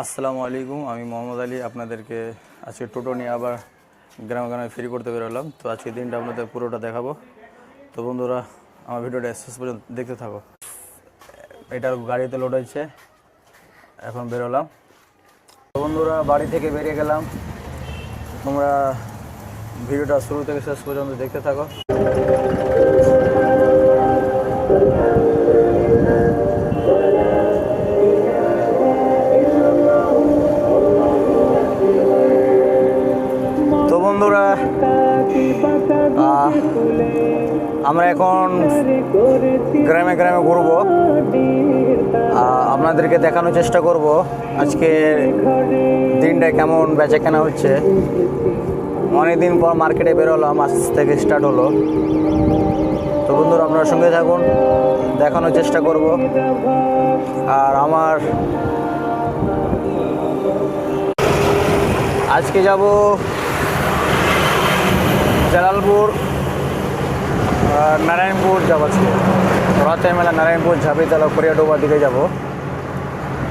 আসসালামু আলাইকুম, আমি মোহাম্মদ আলী। আপনাদেরকে আজকে টোটো নিয়ে আবার গ্রামে গ্রামে ফ্রি করতে বেরোলাম। তো আজকে দিনটা আপনাদের পুরোটা দেখাবো। তো বন্ধুরা, আমার ভিডিওটা শেষ পর্যন্ত দেখতে থাকো। এটার গাড়িতে লোড হয়েছে, এখন বেরোলাম। তো বন্ধুরা, বাড়ি থেকে বেরিয়ে গেলাম। তোমরা ভিডিওটা শুরু থেকে শেষ পর্যন্ত দেখতে থাকো। তো বন্ধুরা, আমরা এখন গ্রামে গ্রামে ঘুরবো। আপনাদেরকে দেখানোর চেষ্টা করব আজকে দিনটা কেমন বেচা কেনা হচ্ছে। অনেকদিন পর মার্কেটে বেরোলাম, আজ থেকে স্টার্ট হলো। তো বন্ধুরা, আপনার সঙ্গে থাকুন, দেখানোর চেষ্টা করব। আর আমার আজকে যাব জালালপুর, নারায়ণপুর যাবো। আজকে রাতে মেলা নারায়ণপুর, ঝাঁপিতলা, করিয়াডোবার দিকে যাব।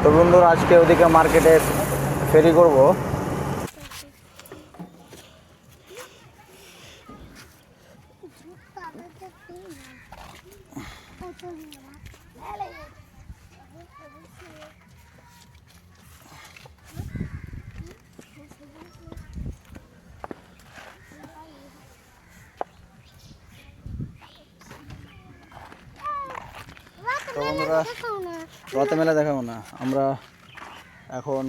তো বন্ধুরা, আজকে ওদিকে মার্কেটে ফেরি করব। তো বন্ধুরা, রাতে মেলা দেখাবো না, আমরা এখন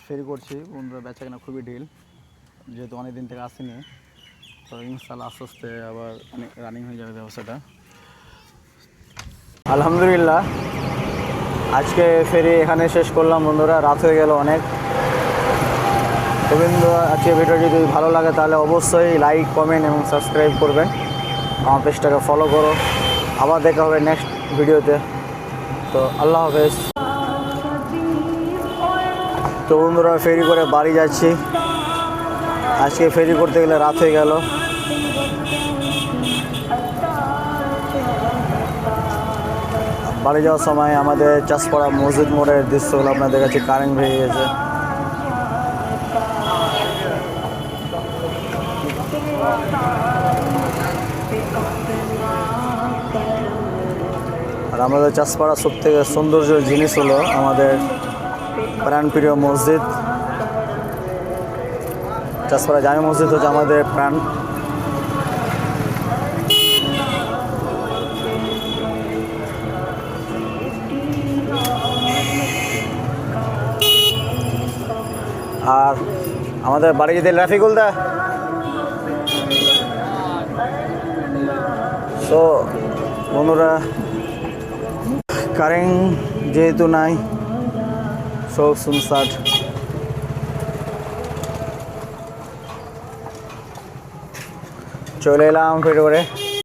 ফেরি করছি। বন্ধুরা, বেচা কেনা খুবই ঢিল, যেহেতু অনেক দিন থেকে আসিনি। তো ইনশাল্লাহ আস্তে আস্তে আবার অনেক রানিং হয়ে যাবে ব্যবসাটা। আলহামদুলিল্লাহ, আজকে ফেরি এখানে শেষ করলাম। বন্ধুরা, রাত হয়ে গেল অনেক। তো বন্ধুরা, আজকে ভিডিও যদি ভালো লাগে তাহলে অবশ্যই লাইক, কমেন্ট এবং সাবস্ক্রাইব করবেন। আমার পেজটাকে ফলো করো। আবার দেখা হবে নেক্সট ভিডিওতে। তো আল্লাহ হাফেজ। তো বন্ধুরা, ফেরি করে বাড়ি যাচ্ছি। আজকে ফেরি করতে গেলে রাত হয়ে গেল। বাড়ি যাওয়ার সময় আমাদের চাষপাড়া মসজিদ মোড়ের দৃশ্যগুলো আপনাদের কাছে কারেন্ট ভেঙে গেছে। আর আমাদের চাষপাড়া সব থেকে সৌন্দর্য জিনিস হলো আমাদের প্রাণপ্রিয় মসজিদ। চাষপাড়া জামে মসজিদ হচ্ছে আমাদের প্রাণ। আর আমাদের বাড়ি যেতে রাফিকুল দা। তো বন্ধুরা, কারেন্ট যেহেতু নাই, সব সুনসাট। চলে এলাম ফের করে।